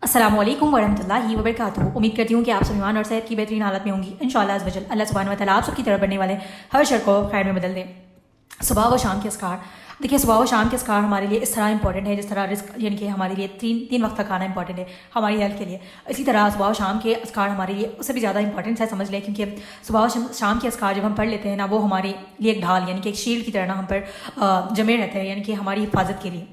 अस्सलामु अलैकुम वरहमतुल्लाहि वबरकातुहू। उम्मीद करती हूँ कि आप सब ईमान और सेहत की बेहतरीन हालत में होंगी। इंशाअल्लाह अज़्ज़ वजल अल्लाह सुब्हानहू व तआला आप सबकी तरफ बढ़ने वाले हर शर को खैर में बदल दें। सुबह व शाम के अस्कार, देखिए सुबह व शाम के अस्कार हमारे लिए इस तरह इंपॉर्टेंट है जिस तरह रिस्क यानी कि हमारे लिए तीन वक्त का खाना इंपॉर्टेंट है हमारी हेल्थ के लिए। इसी तरह सुबह व शाम के अस्कार हमारे लिए उससे भी ज़्यादा इंपॉर्टेंट है, समझ लें, क्योंकि सुबह व शाम के अस्कार जब हम पढ़ लेते हैं ना, वो हमारे लिए एक ढाल यानी कि एक शील्ड की तरह ना हम पर जमे रहते हैं, यानी कि हमारी हिफाजत के लिए।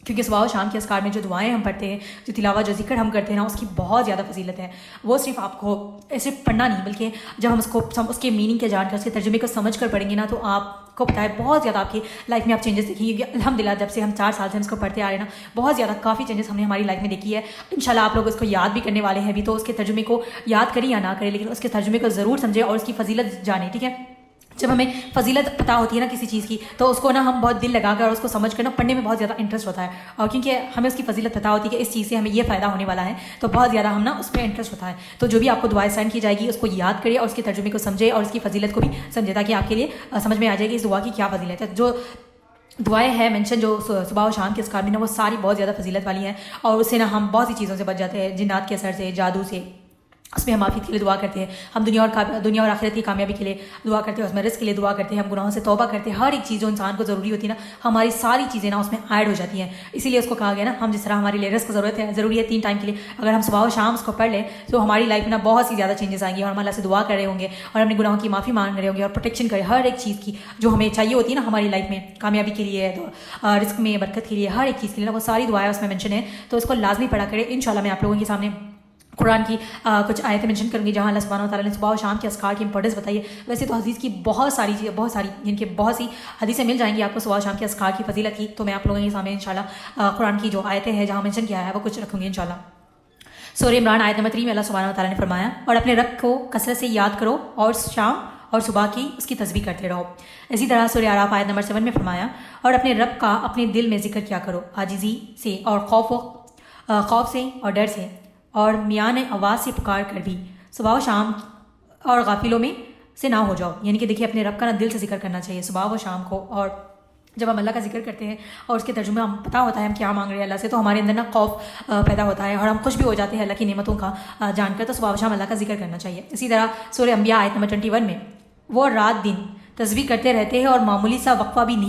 क्योंकि सुबह और शाम के अस्कार में जो दुआएं हम पढ़ते हैं, जो तिलावा, जो जिक्र हम करते हैं ना, उसकी बहुत ज़्यादा फजीलत है। वो सिर्फ आपको सिर्फ पढ़ना नहीं, बल्कि जब हम उसके मीनिंग के जानकर, उसके तर्जुमे को समझ कर पढ़ेंगे ना, तो आपको पता है बहुत ज़्यादा आपकी लाइफ में आप चेंजेस देखेंगे। अल्हम्दुलिल्लाह जब से हम 4 साल से हम इसको पढ़ते आ रहे हैं ना, बहुत ज़्यादा काफ़ी चेंजेस हमने हमारी लाइफ में देखी है। इंशाल्लाह आप लोग इसको याद भी करने वाले हैं अभी, तो उसके तर्जुमे को याद करें या ना करें, लेकिन उसके तर्जुमे को ज़रूर समझें और उसकी फजीलत जानें, ठीक है। जब हमें फजीलत पता होती है ना किसी चीज़ की, तो उसको ना हम बहुत दिल लगाकर और उसको समझ कर ना पढ़ने में बहुत ज़्यादा इंटरेस्ट होता है। और क्योंकि हमें उसकी फजीलत पता होती है कि इस चीज़ से हमें ये फ़ायदा होने वाला है, तो बहुत ज़्यादा हम ना उसमें इंटरेस्ट होता है। तो जो भी आपको दुआएं सेंड की जाएगी उसको याद करिए और उसके तर्जुमे को समझे और उसकी फजीलत को भी समझे, ताकि आपके लिए समझ में आ जाएगी इस दुआ की क्या फजीलत है। जो दुआएं हैं मेंशन जो सुबह और शाम के अस्कार में ना, वो सारी बहुत ज़्यादा फजीलत वाली हैं और उससे ना हम बहुत सी चीज़ों से बच जाते हैं, जिन्नात के असर से, जादू से। उसमें हम आफियत के लिए दुआ करते हैं, हम दुनिया और आखिरत की कामयाबी के लिए दुआ करते हैं, उसमें रिस्क के लिए दुआ करते हैं, हम गुनाहों से तौबा करते हैं। हर एक चीज़ जो इंसान को ज़रूरी होती है ना, हमारी सारी चीज़ें ना उसमें ऐड हो जाती हैं। इसीलिए उसको कहा गया ना, हम जिस तरह हमारे लिए रिस्क ज़रूरी है 3 टाइम के लिए, अगर हम सुबह और शाम उसको पढ़ लें तो हमारी लाइफ में ना बहुत सी ज़्यादा चेंजेस आएंगी और हम अल्लाह से दुआ कर रहे होंगे और अपने गुनाहों की माफ़ी मांग रहे होंगे और प्रोटेक्शन करें हर एक चीज़ की जो हमें चाहिए होती है ना हमारी लाइफ में, कामयाबी के लिए, तो रिस्क में, बरकत के लिए, हर एक चीज़ के लिए ना, वो सारी दुआएं उसमें मेंशन है। तो इसको लाजमी पढ़ा करें। इंशाल्लाह मैं आप लोगों के सामने कुरान की कुछ आयतें मेंशन करूँगी जहाँ अल्लाह सुब्हानहू व तआला ने सुबह और शाम के अस्कार की इंपॉर्टेंस बताई है। वैसे तो हदीस की बहुत सारी जिनके बहुत सी हदीसें मिल जाएंगी आपको सुबह और शाम के अस्कार की फजीलत की, तो मैं आप लोगों के सामने इंशाल्लाह कुरान की जो आयतें हैं जहाँ मेंशन किया है वो कुछ रखूँगी इंशाल्लाह। सूरह इमरान आयत नंबर 3 में अल्लाह सुब्हानहू व तआला ने फरमाया, और अपने रब को कसरत से याद करो और शाम और सुबह की उसकी तस्बीह करते रहो। इसी तरह सूरह आराफ आयत नंबर 7 में फरमाया, और अपने रब का अपने दिल में जिक्र किया करो, आजिज़ी से और खौफ से और डर से और मियान आवाज़ से पुकार कर भी सुबह व शाम और गाफिलों में से ना हो जाओ। यानी कि देखिए अपने रब का ना दिल से जिक्र करना चाहिए सुबह व शाम को। और जब हम अल्लाह का जिक्र करते हैं और उसके तर्जुमे हम पता होता है हम क्या मांग रहे हैं अल्लाह से, तो हमारे अंदर ना खौफ पैदा होता है और हम खुश भी हो जाते हैं अल्लाह की नेमतों का जानकर। तो सुबह व शाम अल्लाह का जिक्र करना चाहिए। इसी तरह सूरह अंबिया आयत नंबर 21 में, वो रात दिन तस्बीह करते रहते हैं और मामूली सा वक्फा भी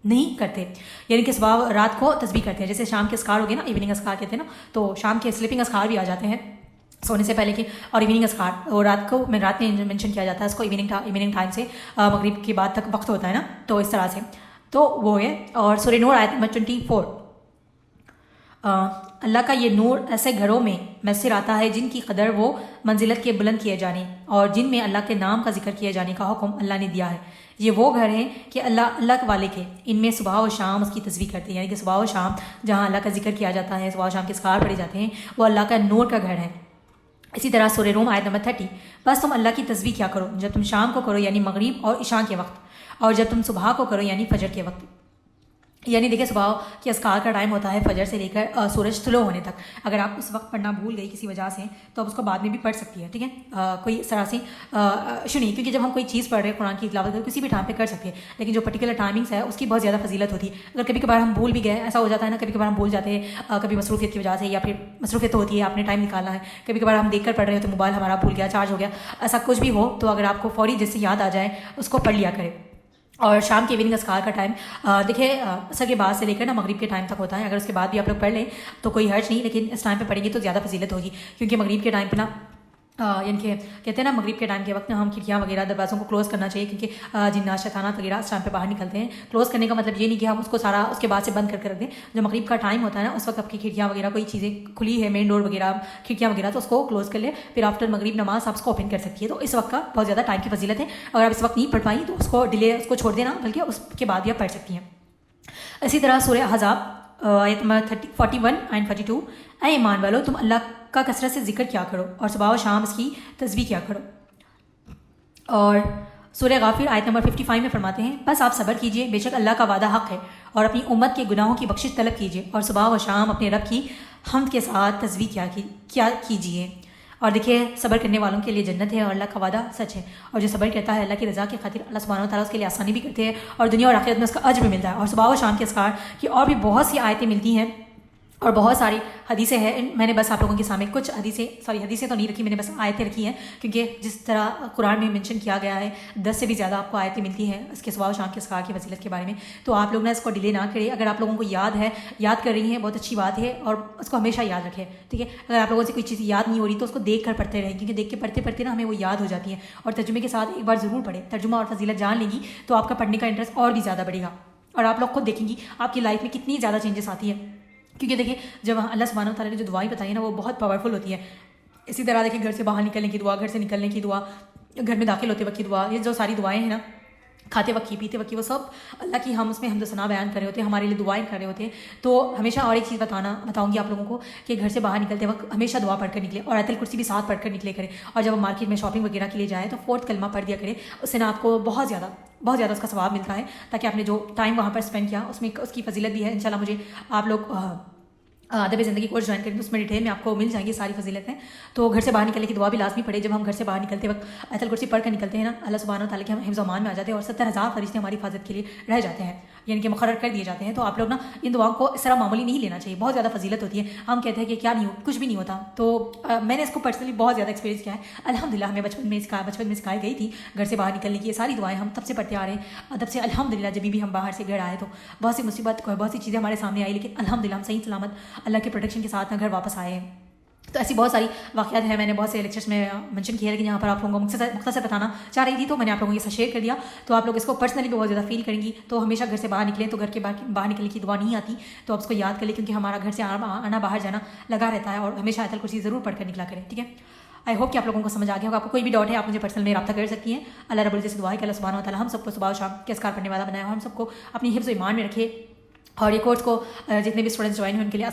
नहीं करते, यानी कि सुबह रात को तस्बीह करते हैं। जैसे शाम के अस्कार हो गए ना, इवनिंग अस्कार कहते हैं ना, तो शाम के स्लीपिंग अस्कार भी आ जाते हैं सोने से पहले के, और इवनिंग अस्कार और रात में मेंशन किया जाता है इसको इवनिंग टाइम से मगरिब के बाद तक वक्त होता है ना, तो इस तरह से तो वो है। और सूरह नूर आयत नंबर 24, अल्लाह का ये नूर ऐसे घरों में मैसर आता है जिनकी कदर वो मंजिलत के बुलंद किए जाने और जिनमें अल्लाह के नाम का जिक्र किए जाने का हुक्म अल्लाह ने दिया है। ये वो घर हैं कि अल्लाह वाले के इनमें सुबह और शाम उसकी तस्बीह करते हैं, यानी कि सुबह और शाम जहाँ अल्लाह का जिक्र किया जाता है, सुबह और शाम के अस्कार पढ़े जाते हैं, वो अल्लाह का नूर का घर है। इसी तरह सूरह रूम आयत नंबर 30, बस तुम अल्लाह की तस्बीह क्या करो जब तुम शाम को करो यानी मगरिब और इशा के वक्त, और जब तुम सुबह को करो यानी फजर के वक्त। यानी देखिए सुबह के अस्कार का टाइम होता है फजर से लेकर सूरज तुलो होने तक। अगर आप उस वक्त पढ़ना भूल गई किसी वजह से तो आप उसको बाद में भी पढ़ सकती है, ठीक है। कोई इस तरह से सुनिए, क्योंकि जब हम कोई चीज़ पढ़ रहे हैं कुरान की तिलावत किसी भी टाइम पे कर सकते हैं, लेकिन जो पर्टिकुलर टाइमिंग्स है उसकी बहुत ज़्यादा फजीलत होती है। अगर कभी कभार हम भूल भी गए, ऐसा हो जाता है ना, कभी कभार हम भूल जाते हैं, कभी मसरूफियत की वजह से, या फिर मसरूफियत तो होती है आपने टाइम निकालना है, कभी कभार हम देख कर पढ़ रहे हो तो मोबाइल हमारा भूल गया, चार्ज हो गया, ऐसा कुछ भी हो, तो अगर आपको फौरी जिससे याद आ जाए उसको पढ़ लिया करें। और शाम के इवनिंग अस्कार का टाइम देखिए असर के बाद से लेकर ना मगरिब के टाइम तक होता है। अगर उसके बाद भी आप लोग पढ़ लें तो कोई हर्ज नहीं, लेकिन इस टाइम पे पढ़ेंगे तो ज़्यादा फजीलत होगी, क्योंकि मगरिब के टाइम पे ना यानी कि कहते हैं ना मगरिब के टाइम के वक्त ना हम खिड़कियाँ वगैरह दरवाज़ों को क्लोज़ करना चाहिए, क्योंकि जिन्नात शैतानात वगैरह इस टाइम पे बाहर निकलते हैं। क्लोज़ करने का मतलब ये नहीं कि हम उसको सारा उसके बाद से बंद कर रख दें। जब मगरिब का टाइम होता है ना, उस वक्त आपकी खिड़कियाँ वगैरह कोई चीज़ें खुली है, मेन डोर वगैरह, खिड़कियाँ वगैरह, तो उसको क्लोज़ कर ले, फिर आफ्टर मगरिब नमाज आप उसको ओपन कर सकती है। तो इस वक्त का बहुत ज़्यादा टाइम की फजीलत है। अगर आप इस वक्त नहीं पढ़ पाई तो उसको छोड़ देना, बल्कि उसके बाद भी आप पढ़ सकती हैं। इसी तरह सूरह अहज़ाब आयत नंबर 41 एंड 42, ऐ ईमान वालो तुम अल्लाह का कसरत से जिक्र क्या करो और सुबह और शाम इसकी तस्बीह क्या करो। और सूरह गाफिर आयत नंबर 55 में फरमाते हैं, बस आप सब्र कीजिए, बेशक अल्लाह का वादा हक़ है, और अपनी उम्मत के गुनाहों की बख्शिश तलब कीजिए और सुबह व शाम अपने रब की हम्द के साथ तस्बीह क्या कीजिए। और देखिए सब्र करने वालों के लिए जन्नत है और अल्लाह का वादा सच है, और जो सब्र करता है अल्लाह की रज़ा की खातिर अल्लाह सुब्हानहू व तआला उसके लिए आसानी भी करते हैं और दुनिया और आखिरत में उसका अज्र भी मिलता है। और सुबह व शाम के अस्कार की और भी बहुत सी आयतें मिलती हैं اور بہت ساری حدیثیں ہیں. میں نے بس آپ لوگوں کے سامنے کچھ حدیثیں تو نہیں رکھی, میں نے بس آیتیں رکھی ہیں, کیونکہ جس طرح قرآن میں مینشن کیا گیا ہے 10 سے بھی زیادہ آپ کو آیتیں ملتی ہیں اس کے صبح و شام کے اسکار کی فضیلت کے بارے میں. تو آپ لوگ نا اس کو ڈیلے نہ کریں. اگر آپ لوگوں کو یاد کر رہی ہیں بہت اچھی بات ہے, اور اس کو ہمیشہ یاد رکھیں, ٹھیک ہے. اگر آپ لوگوں سے کوئی چیز یاد نہیں ہو رہی تو اس کو دیکھ کر پڑھتے رہیں, کیونکہ دیکھ کے پڑھتے نا ہمیں وہ یاد ہو جاتی ہے. اور ترجمے کے ساتھ ایک بار ضرور پڑھیں, ترجمہ اور فضیلت جان لیں گی تو آپ کا پڑھنے کا انٹرسٹ اور بھی زیادہ بڑھے گا, اور آپ لوگ خود دیکھیں گی آپ کی لائف میں کتنی زیادہ چینجز آتی ہیں. کیونکہ دیکھیں جب اللہ سبحانہ و تعالیٰ نے جو دعائیں بتائی ہیں نا وہ بہت پاورفل ہوتی ہے. اسی طرح دیکھیں گھر سے باہر نکلنے کی دعا, گھر سے نکلنے کی دعا, گھر میں داخل ہوتے وقت کی دعا, یہ جو ساری دعائیں ہیں نا, کھاتے وقت کی, پیتے وقت کی, وہ سب اللہ کی ہم اس میں حمد و ثنا بیان کر رہے ہوتے ہیں, ہمارے لیے دعائیں کر رہے ہوتے ہیں. تو ہمیشہ اور ایک چیز بتاؤں گی آپ لوگوں کو کہ گھر سے باہر نکلتے وقت ہمیشہ دعا پڑھ کر نکلے, اور آیت الکرسی بھی ساتھ پڑھ کر نکلے کریں. اور جب ہم مارکیٹ میں شاپنگ وغیرہ کے لیے جائیں تو 4 کلمہ پڑھ دیا کریں, اس سے نا آپ کو بہت زیادہ اس کا ثواب ملتا ہے, تاکہ آپ نے جو ٹائم وہاں پر اسپینڈ کیا اس میں اس کی فضیلت بھی ہے. انشاءاللہ مجھے آپ لوگ ادب زندگی کورس جوائن کریں تو اس میں ڈیٹیل میں آپ کو مل جائیں گی ساری فضیلتیں. تو گھر سے باہر نکلنے کی دعا بھی لازمی پڑھے. جب ہم گھر سے باہر نکلتے وقت آیت الکرسی پڑھ کر نکلتے ہیں نا, اللہ سبحانہ و تعالیٰ کے ہم حفظ و امان میں آ جاتے ہیں, اور 70,000 فرشتے ہماری حفاظت کے لیے رہ جاتے ہیں, یعنی کہ مقرر کر دیے جاتے ہیں. تو آپ لوگ نا ان دعاؤں کو اس طرح معمولی نہیں لینا چاہیے, بہت زیادہ فضیلت ہوتی ہے. ہم کہتے ہیں کہ کیا نہیں ہو, کچھ بھی نہیں ہوتا. تو میں نے اس کو پرسنلی بہت زیادہ ایکسپیرینس کیا ہے. الحمدللہ ہمیں بچپن میں سکھائی گئی تھی گھر سے باہر نکلنے کی یہ ساری دعائیں ہم تب سے پڑھتے آ رہے ہیں. تب سے الحمدللہ جب بھی ہم باہر سے گھر آئے تو بہت سی مصیبت, بہت سی چیزیں ہمارے سامنے آئی, لیکن الحمدللہ ہم صحیح سلامت اللہ کے پروٹیکشن کے ساتھ گھر واپس آئے ہیں. تو ایسی بہت ساری واقعات ہیں, میں نے بہت سے لیکچرس میں مینشن کیا ہے, لیکن یہاں پر آپ لوگوں کو مختصر بتانا چاہ رہی تھی, تو میں نے آپ لوگوں کے ساتھ شیئر کر دیا. تو آپ لوگ اس کو پرسنلی بھی بہت زیادہ فیل کریں گی. تو ہمیشہ گھر سے باہر نکلیں تو گھر کے باہر نکلنے کی دعا نہیں آتی, تو آپ اس کو یاد کر لیں, کیونکہ ہمارا گھر سے آنا باہر جانا لگا رہتا ہے, اور ہمیشہ آیت الکرسی ضرور پڑھ کر نکلا کریں, ٹھیک ہے. آئی ہوپ کہ آپ لوگوں کو سمجھ آ گیا ہوگا. آپ کو کوئی بھی ڈاؤٹ ہے آپ مجھے پرسنل میں رابطہ کر سکتی ہیں. اللہ رب العزت سے دعا ہے کہ اللہ سبحانہ و تعالیٰ ہم سب کو صبح و شام کے اذکار پڑھنے والا بنایا, اور ہم سب کو اپنی حفظ و ایمان میں رکھے, اور یہ کورس کو جتنے بھی اسٹوڈنٹس جوائن ہوئے ان کے لیے